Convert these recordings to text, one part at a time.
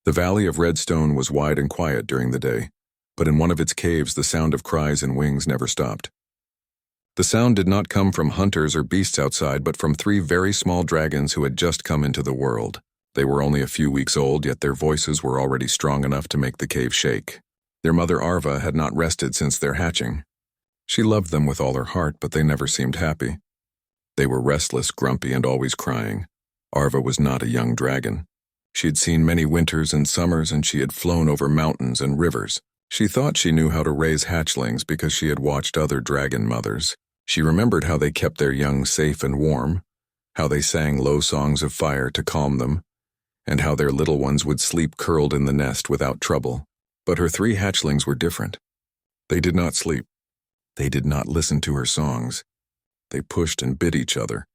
The Valley of Redstone was wide and quiet during the day, but in one of its caves the sound of cries and wings never stopped. The sound did not come from hunters or beasts outside, but from three very small dragons who had just come into the world. They were only a few weeks old, yet their voices were already strong enough to make the cave shake. Their mother Arva had not rested since their hatching. She loved them with all her heart, but they never seemed happy. They were restless, grumpy, and always crying. Arva was not a young dragon. She had seen many winters and summers, and she had flown over mountains and rivers. She thought she knew how to raise hatchlings because she had watched other dragon mothers. She remembered how they kept their young safe and warm, how they sang low songs of fire to calm them, and how their little ones would sleep curled in the nest without trouble. But her three hatchlings were different. They did not sleep. They did not listen to her songs. They pushed and bit each other.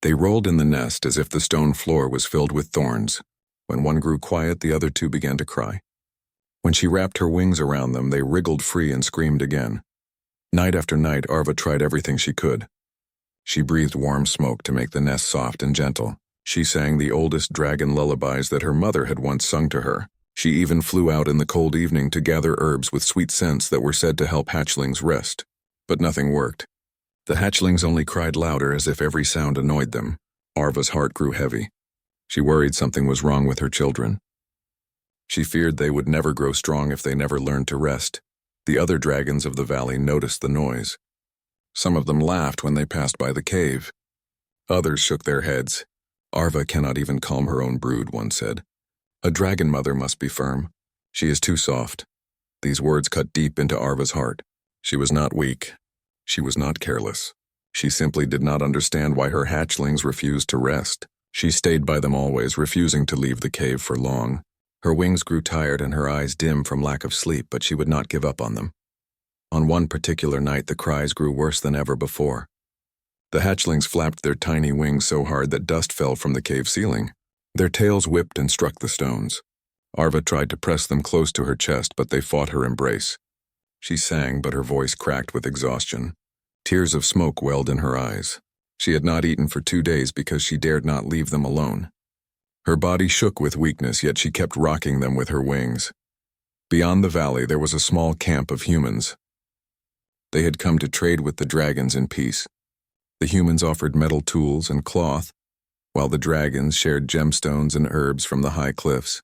They rolled in the nest as if the stone floor was filled with thorns. When one grew quiet, the other two began to cry. When she wrapped her wings around them, they wriggled free and screamed again. Night after night, Arva tried everything she could. She breathed warm smoke to make the nest soft and gentle. She sang the oldest dragon lullabies that her mother had once sung to her. She even flew out in the cold evening to gather herbs with sweet scents that were said to help hatchlings rest. But nothing worked. The hatchlings only cried louder as if every sound annoyed them. Arva's heart grew heavy. She worried something was wrong with her children. She feared they would never grow strong if they never learned to rest. The other dragons of the valley noticed the noise. Some of them laughed when they passed by the cave. Others shook their heads. Arva cannot even calm her own brood, one said. A dragon mother must be firm. She is too soft. These words cut deep into Arva's heart. She was not weak. She was not careless. She simply did not understand why her hatchlings refused to rest. She stayed by them always, refusing to leave the cave for long. Her wings grew tired and her eyes dim from lack of sleep, but she would not give up on them. On one particular night, the cries grew worse than ever before. The hatchlings flapped their tiny wings so hard that dust fell from the cave ceiling. Their tails whipped and struck the stones. Arva tried to press them close to her chest, but they fought her embrace. She sang, but her voice cracked with exhaustion. Tears of smoke welled in her eyes. She had not eaten for 2 days because she dared not leave them alone. Her body shook with weakness, yet she kept rocking them with her wings. Beyond the valley, there was a small camp of humans. They had come to trade with the dragons in peace. The humans offered metal tools and cloth, while the dragons shared gemstones and herbs from the high cliffs.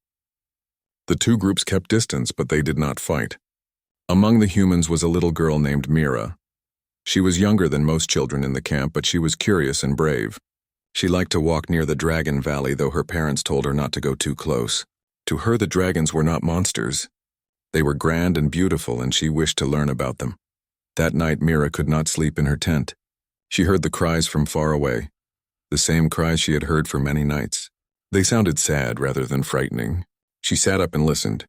The two groups kept distance, but they did not fight. Among the humans was a little girl named Mira. She was younger than most children in the camp, but she was curious and brave. She liked to walk near the Dragon Valley, though her parents told her not to go too close. To her, the dragons were not monsters. They were grand and beautiful, and she wished to learn about them. That night, Mira could not sleep in her tent. She heard the cries from far away, the same cries she had heard for many nights. They sounded sad rather than frightening. She sat up and listened.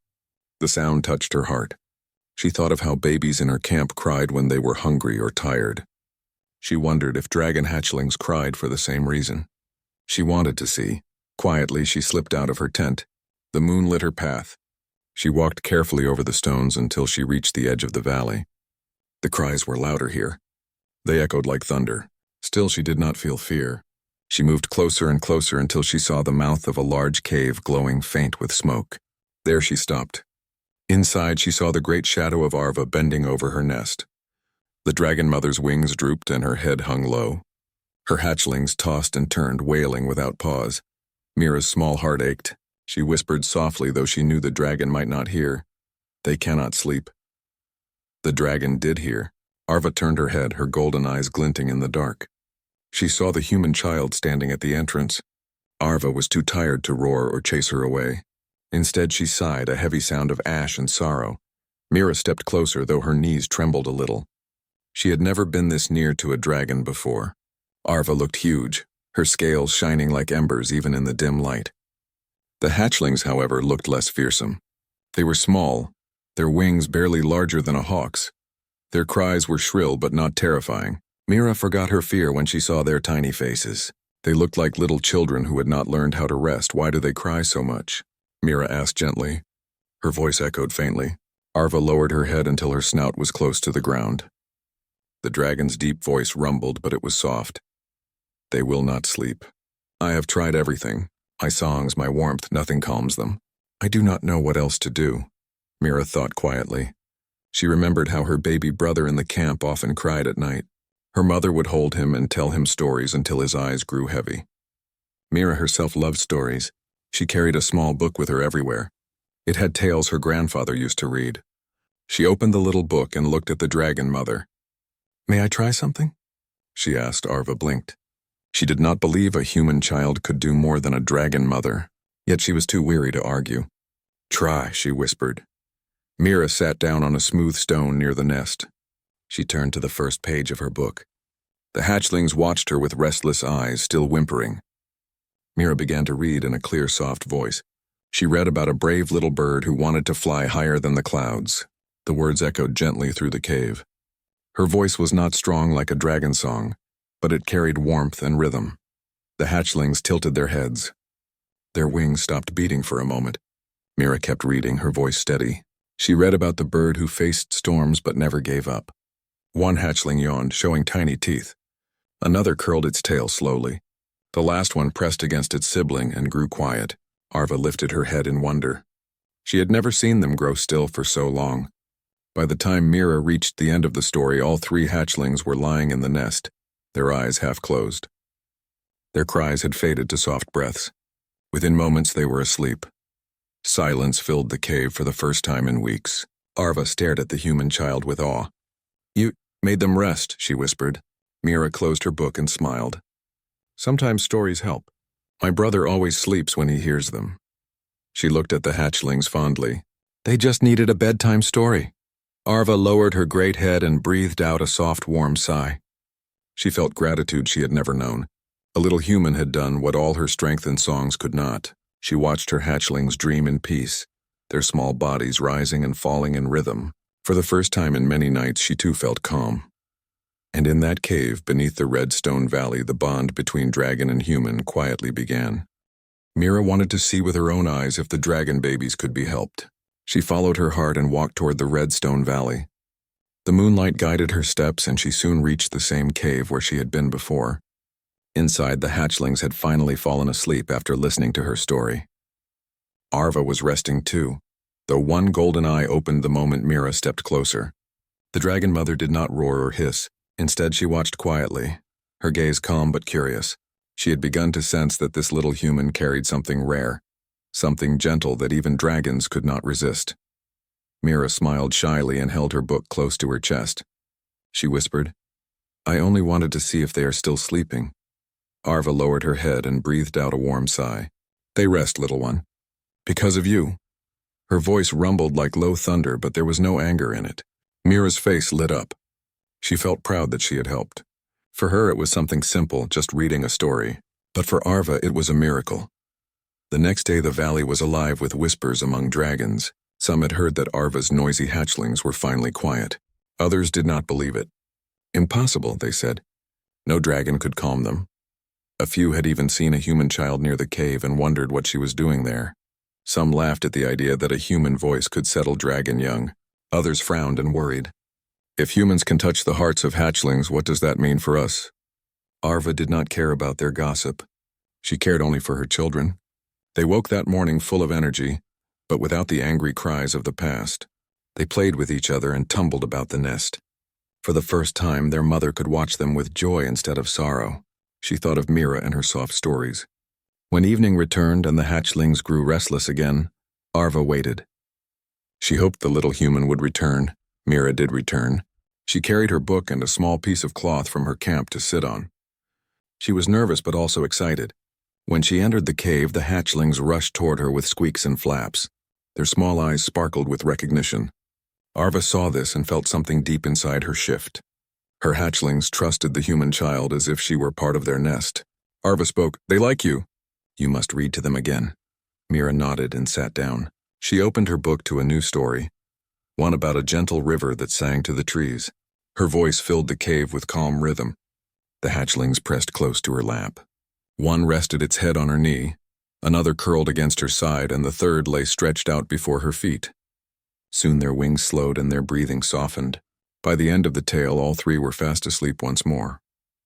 The sound touched her heart. She thought of how babies in her camp cried when they were hungry or tired. She wondered if dragon hatchlings cried for the same reason. She wanted to see. Quietly, she slipped out of her tent. The moon lit her path. She walked carefully over the stones until she reached the edge of the valley. The cries were louder here. They echoed like thunder. Still, she did not feel fear. She moved closer and closer until she saw the mouth of a large cave glowing faint with smoke. There she stopped. Inside, she saw the great shadow of Arva bending over her nest. The dragon mother's wings drooped and her head hung low. Her hatchlings tossed and turned, wailing without pause. Mira's small heart ached. She whispered softly, though she knew the dragon might not hear. "They cannot sleep." The dragon did hear. Arva turned her head, her golden eyes glinting in the dark. She saw the human child standing at the entrance. Arva was too tired to roar or chase her away. Instead, she sighed, a heavy sound of ash and sorrow. Mira stepped closer, though her knees trembled a little. She had never been this near to a dragon before. Arva looked huge, her scales shining like embers even in the dim light. The hatchlings, however, looked less fearsome. They were small, their wings barely larger than a hawk's. Their cries were shrill but not terrifying. Mira forgot her fear when she saw their tiny faces. They looked like little children who had not learned how to rest. "Why do they cry so much?" Mira asked gently. Her voice echoed faintly. Arva lowered her head until her snout was close to the ground. The dragon's deep voice rumbled, but it was soft. "They will not sleep. I have tried everything. My songs, my warmth, nothing calms them. I do not know what else to do, Mira thought quietly. She remembered how her baby brother in the camp often cried at night. Her mother would hold him and tell him stories until his eyes grew heavy. Mira herself loved stories. She carried a small book with her everywhere. It had tales her grandfather used to read. She opened the little book and looked at the dragon mother. May I try something? She asked. Arva blinked. She did not believe a human child could do more than a dragon mother, yet she was too weary to argue. Try, she whispered. Mira sat down on a smooth stone near the nest. She turned to the first page of her book. The hatchlings watched her with restless eyes, still whimpering. Mira began to read in a clear, soft voice. She read about a brave little bird who wanted to fly higher than the clouds. The words echoed gently through the cave. Her voice was not strong like a dragon song, but it carried warmth and rhythm. The hatchlings tilted their heads. Their wings stopped beating for a moment. Mira kept reading, her voice steady. She read about the bird who faced storms but never gave up. One hatchling yawned, showing tiny teeth. Another curled its tail slowly. The last one pressed against its sibling and grew quiet. Arva lifted her head in wonder. She had never seen them grow still for so long. By the time Mira reached the end of the story, all 3 hatchlings were lying in the nest, their eyes half closed. Their cries had faded to soft breaths. Within moments they were asleep. Silence filled the cave for the first time in weeks. Arva stared at the human child with awe. You made them rest, she whispered. Mira closed her book and smiled. Sometimes stories help. My brother always sleeps when he hears them. She looked at the hatchlings fondly. They just needed a bedtime story. Arva lowered her great head and breathed out a soft, warm sigh. She felt gratitude she had never known. A little human had done what all her strength and songs could not. She watched her hatchlings dream in peace, their small bodies rising and falling in rhythm. For the first time in many nights, she too felt calm. And in that cave, beneath the red stone valley, the bond between dragon and human quietly began. Mira wanted to see with her own eyes if the dragon babies could be helped. She followed her heart and walked toward the red stone valley. The moonlight guided her steps, and she soon reached the same cave where she had been before. Inside, the hatchlings had finally fallen asleep after listening to her story. Arva was resting too, though one golden eye opened the moment Mira stepped closer. The dragon mother did not roar or hiss. Instead, she watched quietly, her gaze calm but curious. She had begun to sense that this little human carried something rare, something gentle that even dragons could not resist. Mira smiled shyly and held her book close to her chest. She whispered, I only wanted to see if they are still sleeping. Arva lowered her head and breathed out a warm sigh. They rest, little one. Because of you. Her voice rumbled like low thunder, but there was no anger in it. Mira's face lit up. She felt proud that she had helped. For her, it was something simple, just reading a story. But for Arva, it was a miracle. The next day, the valley was alive with whispers among dragons. Some had heard that Arva's noisy hatchlings were finally quiet. Others did not believe it. Impossible, they said. No dragon could calm them. A few had even seen a human child near the cave and wondered what she was doing there. Some laughed at the idea that a human voice could settle dragon young. Others frowned and worried. If humans can touch the hearts of hatchlings, what does that mean for us? Arva did not care about their gossip. She cared only for her children. They woke that morning full of energy, but without the angry cries of the past. They played with each other and tumbled about the nest. For the first time, their mother could watch them with joy instead of sorrow. She thought of Mira and her soft stories. When evening returned and the hatchlings grew restless again, Arva waited. She hoped the little human would return. Mira did return. She carried her book and a small piece of cloth from her camp to sit on. She was nervous but also excited. When she entered the cave, the hatchlings rushed toward her with squeaks and flaps. Their small eyes sparkled with recognition. Arva saw this and felt something deep inside her shift. Her hatchlings trusted the human child as if she were part of their nest. Arva spoke, "They like you. You must read to them again." Mira nodded and sat down. She opened her book to a new story, one about a gentle river that sang to the trees. Her voice filled the cave with calm rhythm. The hatchlings pressed close to her lap. One rested its head on her knee, another curled against her side, and the third lay stretched out before her feet. Soon their wings slowed and their breathing softened. By the end of the tale, all 3 were fast asleep once more.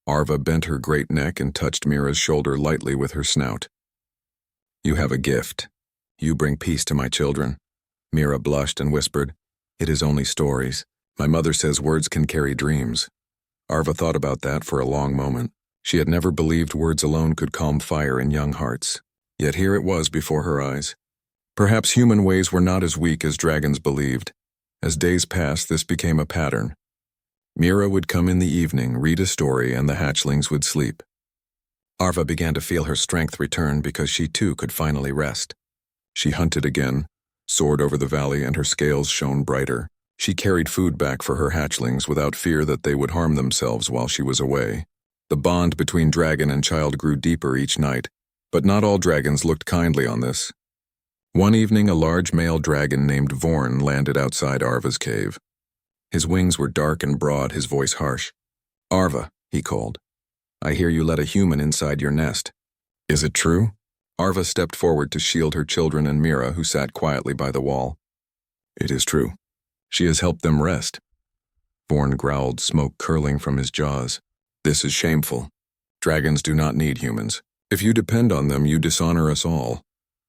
Arva bent her great neck and touched Mira's shoulder lightly with her snout. "You have a gift," You bring peace to my children." Mira blushed and whispered, "It is only stories. My mother says words can carry dreams." Arva thought about that for a long moment. She had never believed words alone could calm fire in young hearts. Yet here it was before her eyes. Perhaps human ways were not as weak as dragons believed. As days passed, this became a pattern. Mira would come in the evening, read a story, and the hatchlings would sleep. Arva began to feel her strength return because she too could finally rest. She hunted again, soared over the valley, and her scales shone brighter. She carried food back for her hatchlings without fear that they would harm themselves while she was away. The bond between dragon and child grew deeper each night, but not all dragons looked kindly on this. One evening, a large male dragon named Vorn landed outside Arva's cave. His wings were dark and broad, his voice harsh. "Arva," he called, "I hear you let a human inside your nest. Is it true?" Arva stepped forward to shield her children and Mira, who sat quietly by the wall. "It is true. She has helped them rest." Vorn growled, smoke curling from his jaws. "This is shameful. Dragons do not need humans. If you depend on them, you dishonor us all."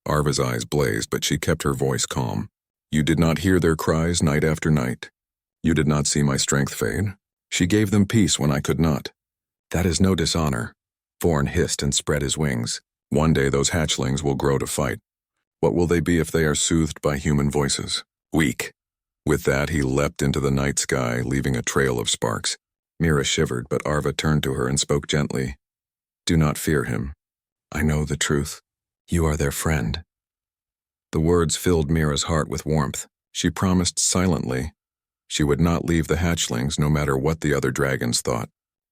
Arva's eyes blazed, but she kept her voice calm. "You did not hear their cries night after night. You did not see my strength fade. She gave them peace when I could not. That is no dishonor." Vorn hissed and spread his wings. "One day those hatchlings will grow to fight. What will they be if they are soothed by human voices? Weak." With that, he leapt into the night sky, leaving a trail of sparks. Mira shivered, but Arva turned to her and spoke gently. "Do not fear him. I know the truth. You are their friend." The words filled Mira's heart with warmth. She promised silently she would not leave the hatchlings no matter what the other dragons thought.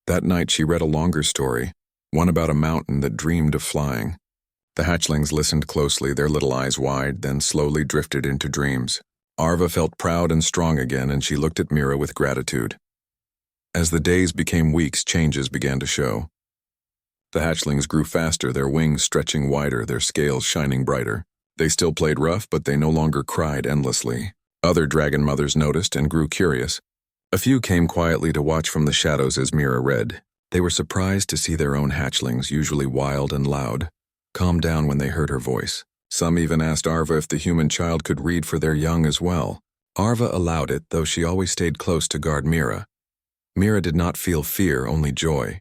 That night she read a longer story, one about a mountain that dreamed of flying. The hatchlings listened closely, their little eyes wide, then slowly drifted into dreams. Arva felt proud and strong again, and she looked at Mira with gratitude. As the days became weeks, changes began to show. The hatchlings grew faster, their wings stretching wider, their scales shining brighter. They still played rough, but they no longer cried endlessly. Other dragon mothers noticed and grew curious. A few came quietly to watch from the shadows as Mira read. They were surprised to see their own hatchlings, usually wild and loud, calm down when they heard her voice. Some even asked Arva if the human child could read for their young as well. Arva allowed it, though she always stayed close to guard Mira. Mira did not feel fear, only joy.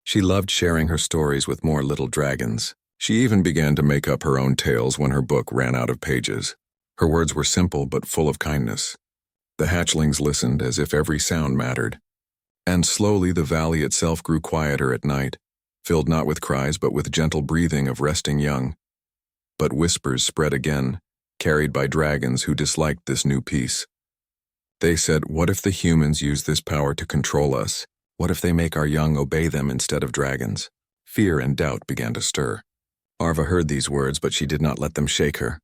She loved sharing her stories with more little dragons. She even began to make up her own tales when her book ran out of pages. Her words were simple but full of kindness. The hatchlings listened as if every sound mattered. And slowly the valley itself grew quieter at night, filled not with cries but with gentle breathing of resting young. But whispers spread again, carried by dragons who disliked this new peace. They said, "What if the humans use this power to control us? What if they make our young obey them instead of dragons?" Fear and doubt began to stir. Arva heard these words, but she did not let them shake her.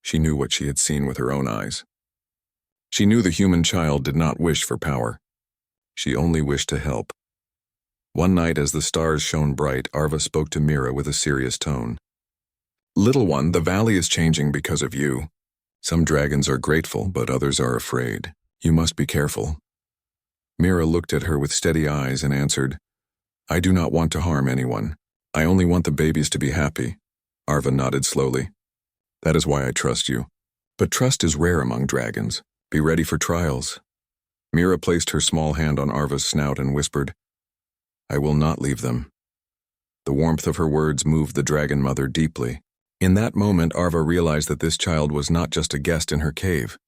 She knew what she had seen with her own eyes. She knew the human child did not wish for power. She only wished to help. One night, as the stars shone bright, Arva spoke to Mira with a serious tone. "Little one, the valley is changing because of you. Some dragons are grateful, but others are afraid. You must be careful." Mira looked at her with steady eyes and answered, "I do not want to harm anyone. I only want the babies to be happy." Arva nodded slowly. "That is why I trust you. But trust is rare among dragons. Be ready for trials." Mira placed her small hand on Arva's snout and whispered, "I will not leave them." The warmth of her words moved the dragon mother deeply. In that moment, Arva realized that this child was not just a guest in her cave.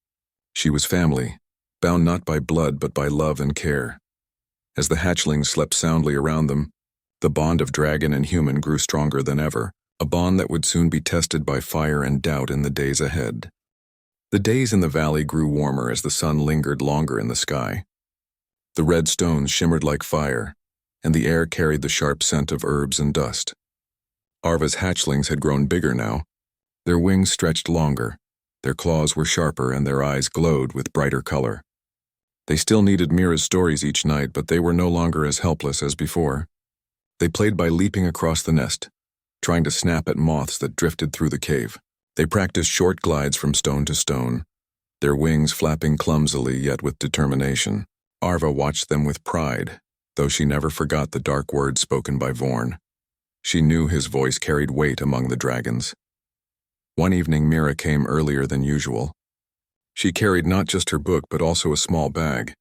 She was family, bound not by blood but by love and care. As the hatchlings slept soundly around them, the bond of dragon and human grew stronger than ever, a bond that would soon be tested by fire and doubt in the days ahead. The days in the valley grew warmer as the sun lingered longer in the sky. The red stones shimmered like fire, and the air carried the sharp scent of herbs and dust. Arva's hatchlings had grown bigger now. Their wings stretched longer, their claws were sharper, and their eyes glowed with brighter color. They still needed Mira's stories each night, but they were no longer as helpless as before. They played by leaping across the nest, trying to snap at moths that drifted through the cave. They practiced short glides from stone to stone, their wings flapping clumsily yet with determination. Arva watched them with pride, though she never forgot the dark words spoken by Vorn. She knew his voice carried weight among the dragons. One evening, Mira came earlier than usual. She carried not just her book but also a small bag.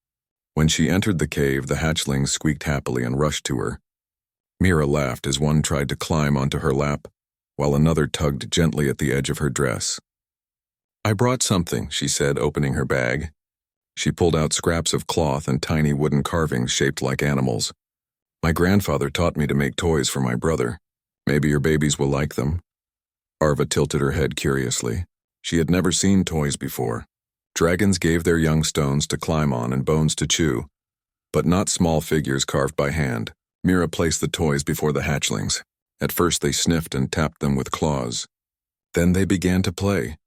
When she entered the cave, the hatchlings squeaked happily and rushed to her. Mira laughed as one tried to climb onto her lap, while another tugged gently at the edge of her dress. "I brought something," she said, opening her bag. She pulled out scraps of cloth and tiny wooden carvings shaped like animals. "My grandfather taught me to make toys for my brother. Maybe your babies will like them." Arva tilted her head curiously. She had never seen toys before. Dragons gave their young stones to climb on and bones to chew, but not small figures carved by hand. Mira placed the toys before the hatchlings. At first they sniffed and tapped them with claws. Then they began to play,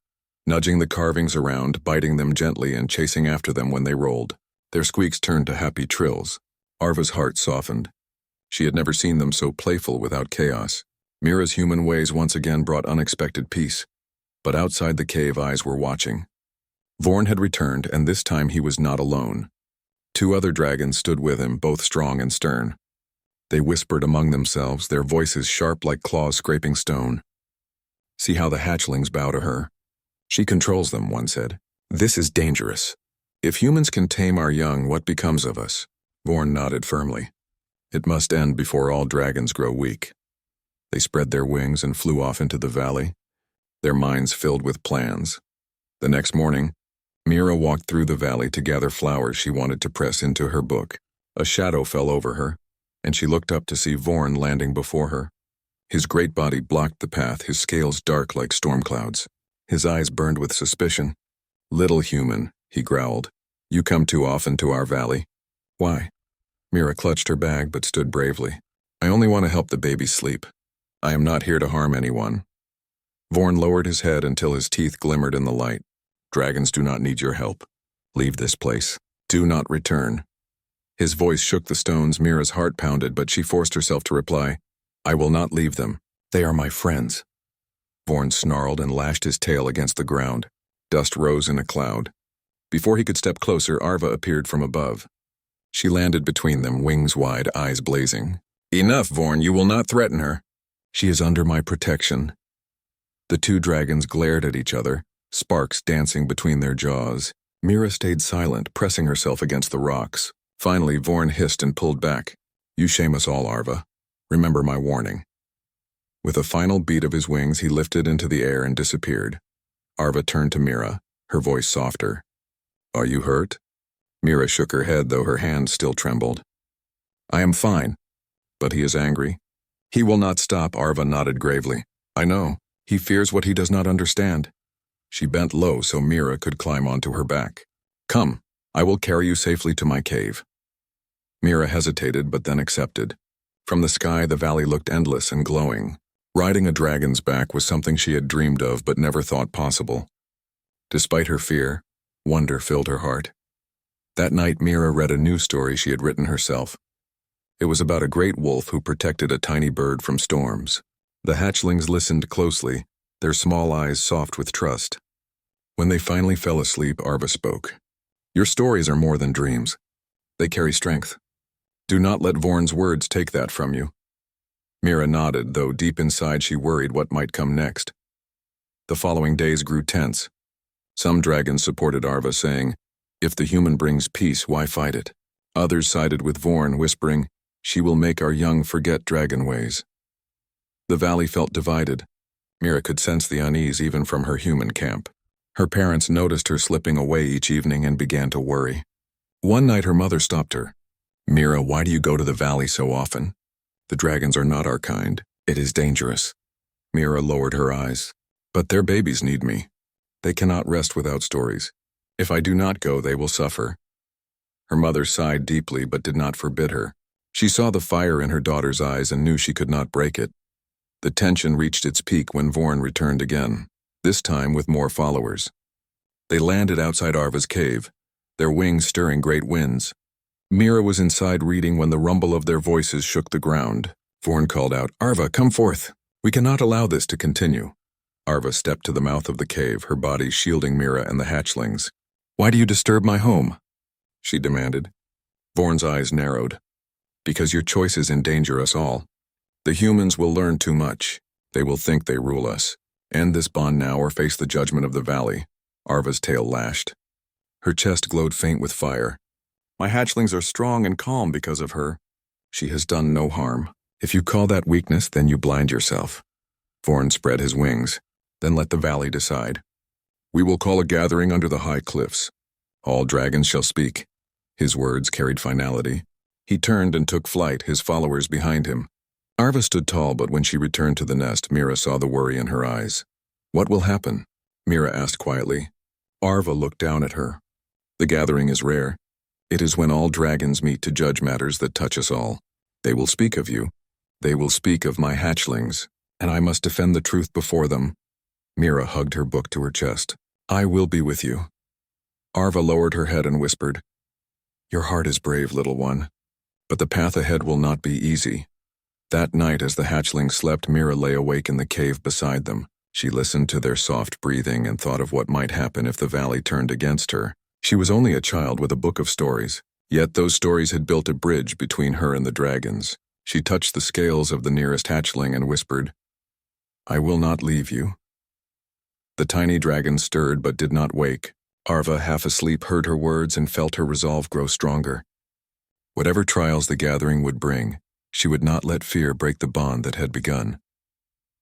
nudging the carvings around, biting them gently and chasing after them when they rolled. Their squeaks turned to happy trills. Arva's heart softened. She had never seen them so playful without chaos. Mira's human ways once again brought unexpected peace. But outside the cave, eyes were watching. Vorn had returned, and this time he was not alone. 2 other dragons stood with him, both strong and stern. They whispered among themselves, their voices sharp like claws scraping stone. "See how the hatchlings bow to her. She controls them," one said. "This is dangerous. If humans can tame our young, what becomes of us?" Vorn nodded firmly. "It must end before all dragons grow weak." They spread their wings and flew off into the valley, their minds filled with plans. The next morning, Mira walked through the valley to gather flowers she wanted to press into her book. A shadow fell over her, and she looked up to see Vorn landing before her. His great body blocked the path, his scales dark like storm clouds. His eyes burned with suspicion. "Little human," he growled. "You come too often to our valley." "Why?" Mira clutched her bag but stood bravely. "I only want to help the babies sleep. I am not here to harm anyone." Vorn lowered his head until his teeth glimmered in the light. "Dragons do not need your help. Leave this place. Do not return." His voice shook the stones. Mira's heart pounded, but she forced herself to reply, "I will not leave them. They are my friends." Vorn snarled and lashed his tail against the ground. Dust rose in a cloud. Before he could step closer, Arva appeared from above. She landed between them, wings wide, eyes blazing. "Enough, Vorn, you will not threaten her." "She is under my protection." The 2 dragons glared at each other, sparks dancing between their jaws. Mira stayed silent, pressing herself against the rocks. Finally, Vorn hissed and pulled back. "You shame us all, Arva. Remember my warning." With a final beat of his wings, he lifted into the air and disappeared. Arva turned to Mira, her voice softer. "Are you hurt?" Mira shook her head, though her hand still trembled. "I am fine." "But he is angry." "He will not stop," Arva nodded gravely. "I know. He fears what he does not understand." She bent low so Mira could climb onto her back. "Come, I will carry you safely to my cave." Mira hesitated but then accepted. From the sky, the valley looked endless and glowing. Riding a dragon's back was something she had dreamed of but never thought possible. Despite her fear, wonder filled her heart. That night, Mira read a new story she had written herself. It was about a great wolf who protected a tiny bird from storms. The hatchlings listened closely, their small eyes soft with trust. When they finally fell asleep, Arva spoke. "Your stories are more than dreams. They carry strength. Do not let Vorn's words take that from you." Mira nodded, though deep inside she worried what might come next. The following days grew tense. Some dragons supported Arva, saying, "If the human brings peace, why fight it?" Others sided with Vorn, whispering, "She will make our young forget dragon ways." The valley felt divided. Mira could sense the unease even from her human camp. Her parents noticed her slipping away each evening and began to worry. One night her mother stopped her. "Mira, why do you go to the valley so often? The dragons are not our kind. It is dangerous." Mira lowered her eyes. "But their babies need me. They cannot rest without stories. If I do not go, they will suffer." Her mother sighed deeply but did not forbid her. She saw the fire in her daughter's eyes and knew she could not break it. The tension reached its peak when Vorn returned again, this time with more followers. They landed outside Arva's cave, their wings stirring great winds. Mira was inside reading when the rumble of their voices shook the ground. Vorn called out, "Arva, come forth. We cannot allow this to continue." Arva stepped to the mouth of the cave, her body shielding Mira and the hatchlings. "Why do you disturb my home?" she demanded. Vorn's eyes narrowed. "Because your choices endanger us all. The humans will learn too much. They will think they rule us. End this bond now or face the judgment of the valley. Arva's tail lashed. Her chest glowed faint with fire. My hatchlings are strong and calm because of her. She has done no harm. If you call that weakness, then you blind yourself. Vorn spread his wings. Then let the valley decide. We will call a gathering under the high cliffs. All dragons shall speak. His words carried finality. He turned and took flight, his followers behind him. Arva stood tall, but when she returned to the nest, Mira saw the worry in her eyes. What will happen? Mira asked quietly. Arva looked down at her. The gathering is rare. It is when all dragons meet to judge matters that touch us all. They will speak of you. They will speak of my hatchlings, and I must defend the truth before them. Mira hugged her book to her chest. I will be with you. Arva lowered her head and whispered, Your heart is brave, little one, but the path ahead will not be easy. That night, as the hatchlings slept, Mira lay awake in the cave beside them. She listened to their soft breathing and thought of what might happen if the valley turned against her. She was only a child with a book of stories, yet those stories had built a bridge between her and the dragons. She touched the scales of the nearest hatchling and whispered, I will not leave you. The tiny dragon stirred but did not wake. Arva, half asleep, heard her words and felt her resolve grow stronger. Whatever trials the gathering would bring, she would not let fear break the bond that had begun.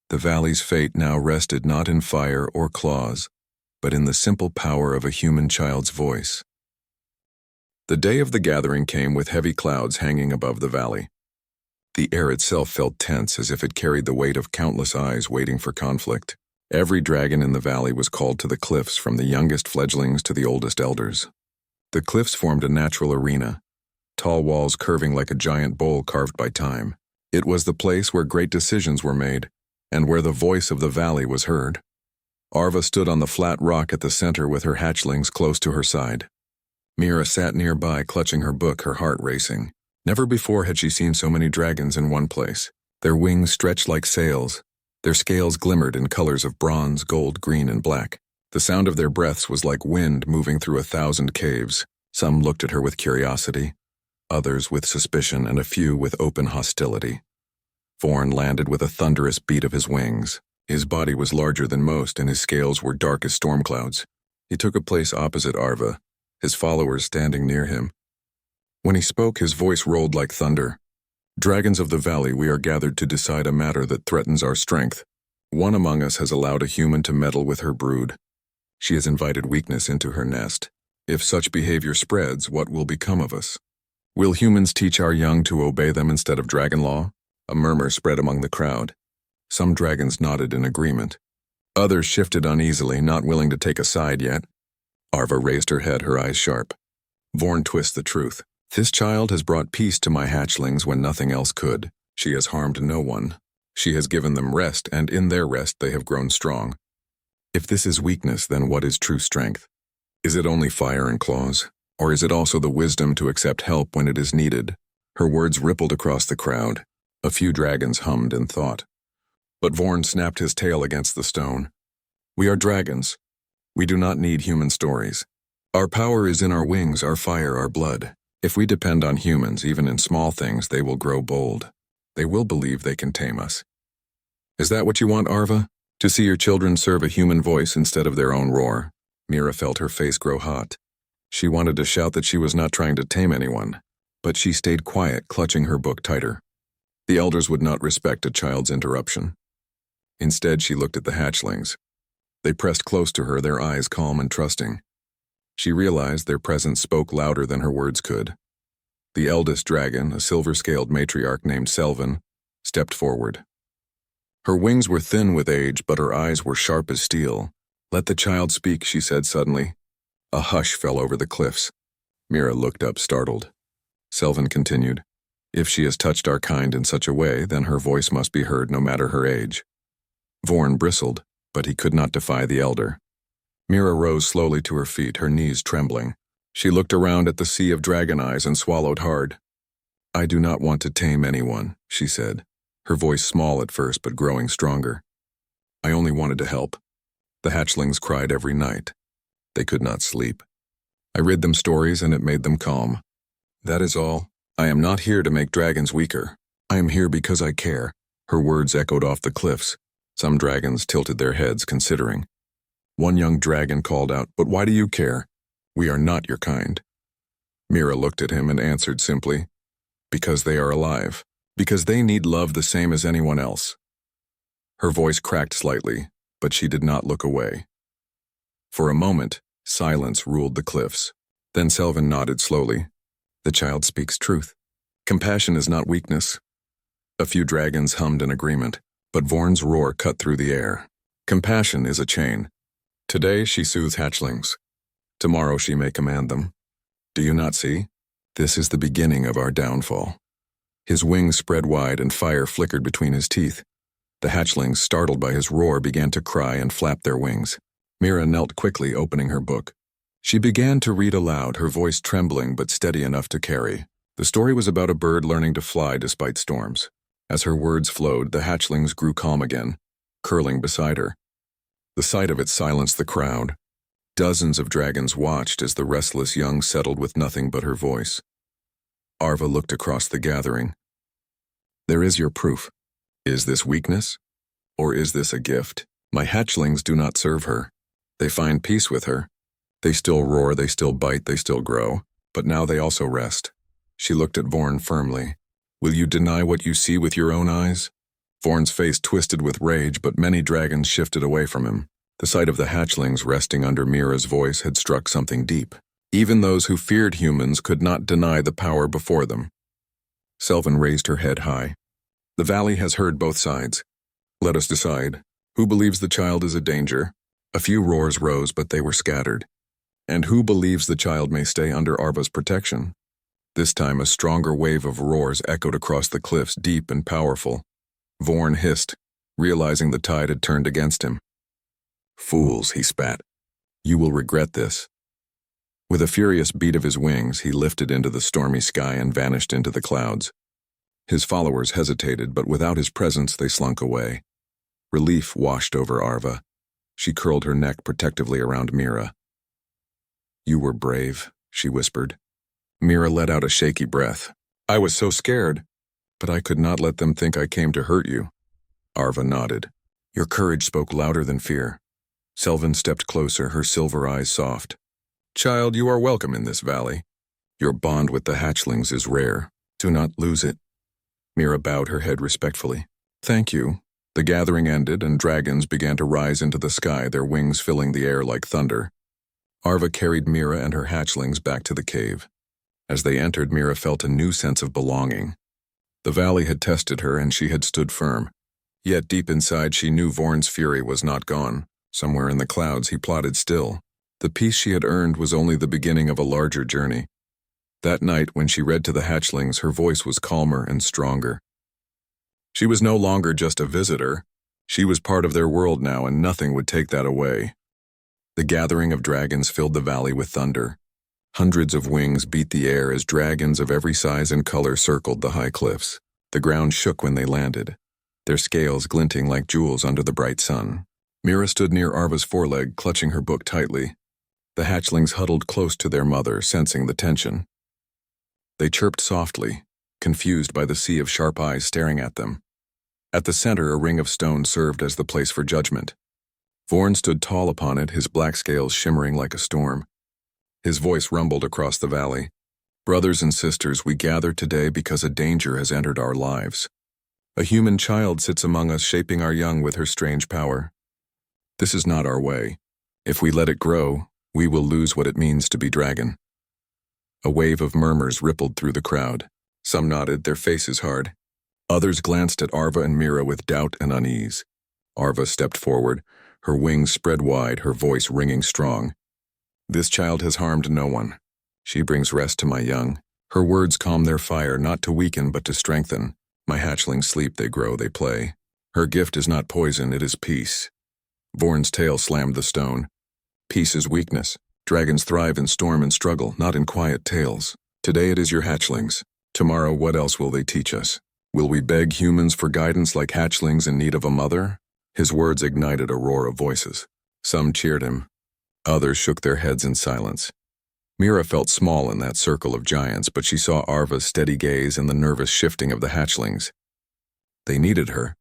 The valley's fate now rested not in fire or claws, but in the simple power of a human child's voice. The day of the gathering came with heavy clouds hanging above the valley. The air itself felt tense, as if it carried the weight of countless eyes waiting for conflict. Every dragon in the valley was called to the cliffs, from the youngest fledglings to the oldest elders. The cliffs formed a natural arena, tall walls curving like a giant bowl carved by time. It was the place where great decisions were made, and where the voice of the valley was heard. Arva stood on the flat rock at the center with her hatchlings close to her side. Mira sat nearby, clutching her book, her heart racing. Never before had she seen so many dragons in one place. Their wings stretched like sails. Their scales glimmered in colors of bronze, gold, green, and black. The sound of their breaths was like wind moving through 1,000 caves. Some looked at her with curiosity, others with suspicion, and a few with open hostility. Vorn landed with a thunderous beat of his wings. His body was larger than most, and his scales were dark as storm clouds. He took a place opposite Arva, his followers standing near him. When he spoke, his voice rolled like thunder. Dragons of the valley, we are gathered to decide a matter that threatens our strength. One among us has allowed a human to meddle with her brood. She has invited weakness into her nest. If such behavior spreads, what will become of us? Will humans teach our young to obey them instead of dragon law? A murmur spread among the crowd. Some dragons nodded in agreement. Others shifted uneasily, not willing to take a side yet. Arva raised her head, her eyes sharp. Vorn twists the truth. This child has brought peace to my hatchlings when nothing else could. She has harmed no one. She has given them rest, and in their rest they have grown strong. If this is weakness, then what is true strength? Is it only fire and claws? Or is it also the wisdom to accept help when it is needed? Her words rippled across the crowd. A few dragons hummed in thought. But Vorn snapped his tail against the stone. We are dragons. We do not need human stories. Our power is in our wings, our fire, our blood. If we depend on humans, even in small things, they will grow bold. They will believe they can tame us. Is that what you want, Arva? To see your children serve a human voice instead of their own roar? Mira felt her face grow hot. She wanted to shout that she was not trying to tame anyone, but she stayed quiet, clutching her book tighter. The elders would not respect a child's interruption. Instead, she looked at the hatchlings. They pressed close to her, their eyes calm and trusting. She realized their presence spoke louder than her words could. The eldest dragon, a silver-scaled matriarch named Selvin, stepped forward. Her wings were thin with age, but her eyes were sharp as steel. Let the child speak, she said suddenly. A hush fell over the cliffs. Mira looked up, startled. Selvin continued, If she has touched our kind in such a way, then her voice must be heard no matter her age. Vorn bristled, but he could not defy the elder. Mira rose slowly to her feet, her knees trembling. She looked around at the sea of dragon eyes and swallowed hard. I do not want to tame anyone, she said, her voice small at first but growing stronger. I only wanted to help. The hatchlings cried every night. They could not sleep. I read them stories and it made them calm. That is all. I am not here to make dragons weaker. I am here because I care. Her words echoed off the cliffs. Some dragons tilted their heads, considering. One young dragon called out, "But why do you care? We are not your kind." Mira looked at him and answered simply, "Because they are alive. Because they need love the same as anyone else." Her voice cracked slightly, but she did not look away. For a moment, silence ruled the cliffs. Then Selvin nodded slowly. "The child speaks truth. Compassion is not weakness." A few dragons hummed in agreement, but Vorn's roar cut through the air. Compassion is a chain. Today she soothes hatchlings. Tomorrow she may command them. Do you not see? This is the beginning of our downfall. His wings spread wide and fire flickered between his teeth. The hatchlings, startled by his roar, began to cry and flap their wings. Mira knelt quickly, opening her book. She began to read aloud, her voice trembling but steady enough to carry. The story was about a bird learning to fly despite storms. As her words flowed, the hatchlings grew calm again, curling beside her. The sight of it silenced the crowd. Dozens of dragons watched as the restless young settled with nothing but her voice. Arva looked across the gathering. "There is your proof. Is this weakness? Or is this a gift? My hatchlings do not serve her. They find peace with her. They still roar, they still bite, they still grow. But now they also rest." She looked at Vorn firmly. "Will you deny what you see with your own eyes?" Vorn's face twisted with rage, but many dragons shifted away from him. The sight of the hatchlings resting under Mira's voice had struck something deep. Even those who feared humans could not deny the power before them. Selvin raised her head high. "The valley has heard both sides. Let us decide. Who believes the child is a danger?" A few roars rose, but they were scattered. "And who believes the child may stay under Arva's protection?" This time a stronger wave of roars echoed across the cliffs, deep and powerful. Vorn hissed, realizing the tide had turned against him. "Fools," he spat. "You will regret this." With a furious beat of his wings, he lifted into the stormy sky and vanished into the clouds. His followers hesitated, but without his presence they slunk away. Relief washed over Arva. She curled her neck protectively around Mira. "You were brave," she whispered. Mira let out a shaky breath. "I was so scared, but I could not let them think I came to hurt you." Arva nodded. "Your courage spoke louder than fear." Selvin stepped closer, her silver eyes soft. "Child, you are welcome in this valley. Your bond with the hatchlings is rare. Do not lose it." Mira bowed her head respectfully. "Thank you." The gathering ended, and dragons began to rise into the sky, their wings filling the air like thunder. Arva carried Mira and her hatchlings back to the cave. As they entered, Mira felt a new sense of belonging. The valley had tested her, and she had stood firm. Yet deep inside she knew Vorn's fury was not gone. Somewhere in the clouds he plotted still. The peace she had earned was only the beginning of a larger journey. That night, when she read to the hatchlings, her voice was calmer and stronger. She was no longer just a visitor. She was part of their world now, and nothing would take that away. The gathering of dragons filled the valley with thunder. Hundreds of wings beat the air as dragons of every size and color circled the high cliffs. The ground shook when they landed, their scales glinting like jewels under the bright sun. Mira stood near Arva's foreleg, clutching her book tightly. The hatchlings huddled close to their mother, sensing the tension. They chirped softly, confused by the sea of sharp eyes staring at them. At the center, a ring of stone served as the place for judgment. Vorn stood tall upon it, his black scales shimmering like a storm. His voice rumbled across the valley. "Brothers and sisters, we gather today because a danger has entered our lives. A human child sits among us, shaping our young with her strange power. This is not our way. If we let it grow, we will lose what it means to be dragon." A wave of murmurs rippled through the crowd. Some nodded, their faces hard. Others glanced at Arva and Mira with doubt and unease. Arva stepped forward, her wings spread wide, her voice ringing strong. "This child has harmed no one. She brings rest to my young. Her words calm their fire, not to weaken but to strengthen. My hatchlings sleep, they grow, they play. Her gift is not poison, it is peace." Vorn's tail slammed the stone. "Peace is weakness. Dragons thrive in storm and struggle, not in quiet tales. Today it is your hatchlings. Tomorrow what else will they teach us? Will we beg humans for guidance like hatchlings in need of a mother?" His words ignited a roar of voices. Some cheered him. Others shook their heads in silence. Mira felt small in that circle of giants, but she saw Arva's steady gaze and the nervous shifting of the hatchlings. They needed her.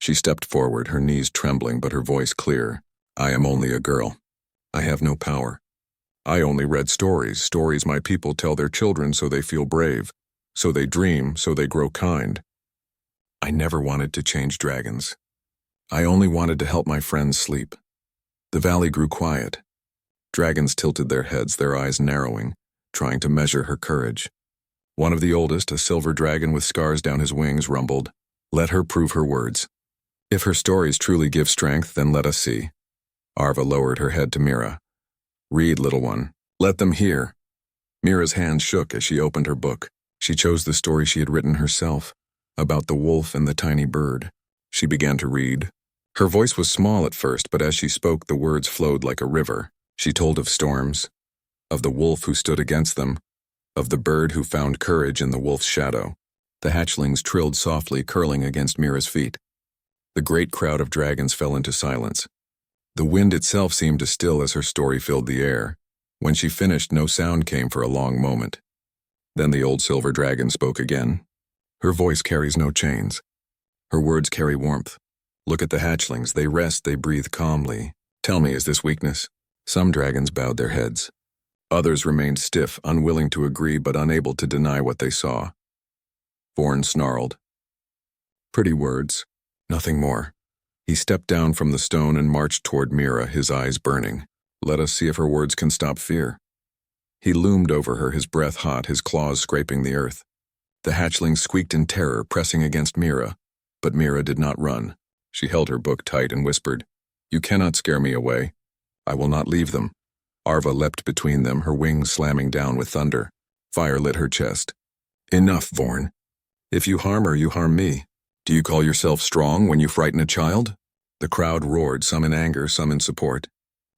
She stepped forward, her knees trembling but her voice clear. I am only a girl. I have no power. I only read stories my people tell their children so they feel brave, so they dream, so they grow kind. I never wanted to change dragons. I only wanted to help my friends sleep. The valley grew quiet. Dragons tilted their heads, their eyes narrowing, trying to measure her courage. One of the oldest, a silver dragon with scars down his wings, rumbled, "Let her prove her words. If her stories truly give strength, then let us see." Arva lowered her head to Mira. "Read, little one. Let them hear." Mira's hand shook as she opened her book. She chose the story she had written herself, about the wolf and the tiny bird. She began to read. Her voice was small at first, but as she spoke, the words flowed like a river. She told of storms, of the wolf who stood against them, of the bird who found courage in the wolf's shadow. The hatchlings trilled softly, curling against Mira's feet. The great crowd of dragons fell into silence. The wind itself seemed to still as her story filled the air. When she finished, no sound came for a long moment. Then the old silver dragon spoke again. Her voice carries no chains. Her words carry warmth. Look at the hatchlings. They rest, they breathe calmly. Tell me, is this weakness? Some dragons bowed their heads. Others remained stiff, unwilling to agree but unable to deny what they saw. Vorn snarled. Pretty words. Nothing more. He stepped down from the stone and marched toward Mira, his eyes burning. Let us see if her words can stop fear. He loomed over her, his breath hot, his claws scraping the earth. The hatchlings squeaked in terror, pressing against Mira. But Mira did not run. She held her book tight and whispered, You cannot scare me away. I will not leave them. Arva leapt between them, her wings slamming down with thunder. Fire lit her chest. Enough, Vorn. If you harm her, you harm me. Do you call yourself strong when you frighten a child? The crowd roared, some in anger, some in support.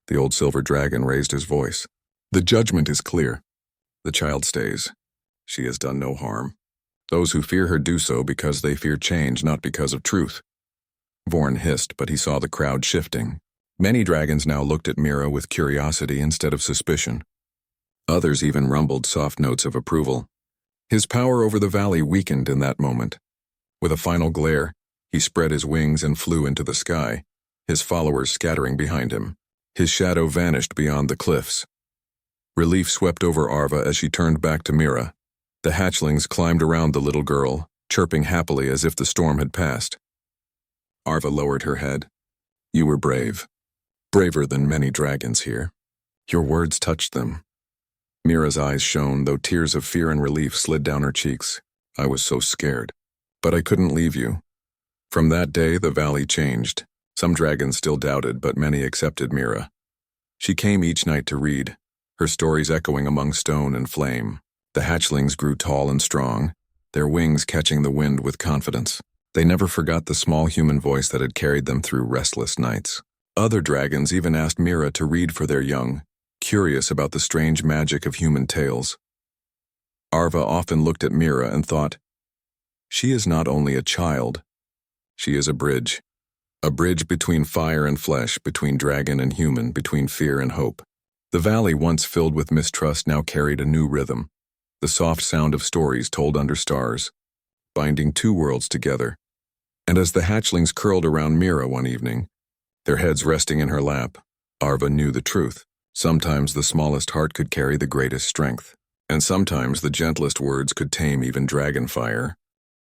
The old silver dragon raised his voice. The judgment is clear. The child stays. She has done no harm. Those who fear her do so because they fear change, not because of truth. Vorn hissed, but he saw the crowd shifting. Many dragons now looked at Mira with curiosity instead of suspicion. Others even rumbled soft notes of approval. His power over the valley weakened in that moment. With a final glare, he spread his wings and flew into the sky, his followers scattering behind him. His shadow vanished beyond the cliffs. Relief swept over Arva as she turned back to Mira. The hatchlings climbed around the little girl, chirping happily as if the storm had passed. Arva lowered her head. You were brave. Braver than many dragons here. Your words touched them. Mira's eyes shone, though tears of fear and relief slid down her cheeks. I was so scared. But I couldn't leave you. From that day, the valley changed. Some dragons still doubted, but many accepted Mira. She came each night to read, her stories echoing among stone and flame. The hatchlings grew tall and strong, their wings catching the wind with confidence. They never forgot the small human voice that had carried them through restless nights. Other dragons even asked Mira to read for their young, curious about the strange magic of human tales. Arva often looked at Mira and thought, she is not only a child, she is a bridge between fire and flesh, between dragon and human, between fear and hope. The valley, once filled with mistrust, now carried a new rhythm, the soft sound of stories told under stars, binding two worlds together. And as the hatchlings curled around Mira one evening, their heads resting in her lap, Arva knew the truth. Sometimes the smallest heart could carry the greatest strength, and sometimes the gentlest words could tame even dragon fire.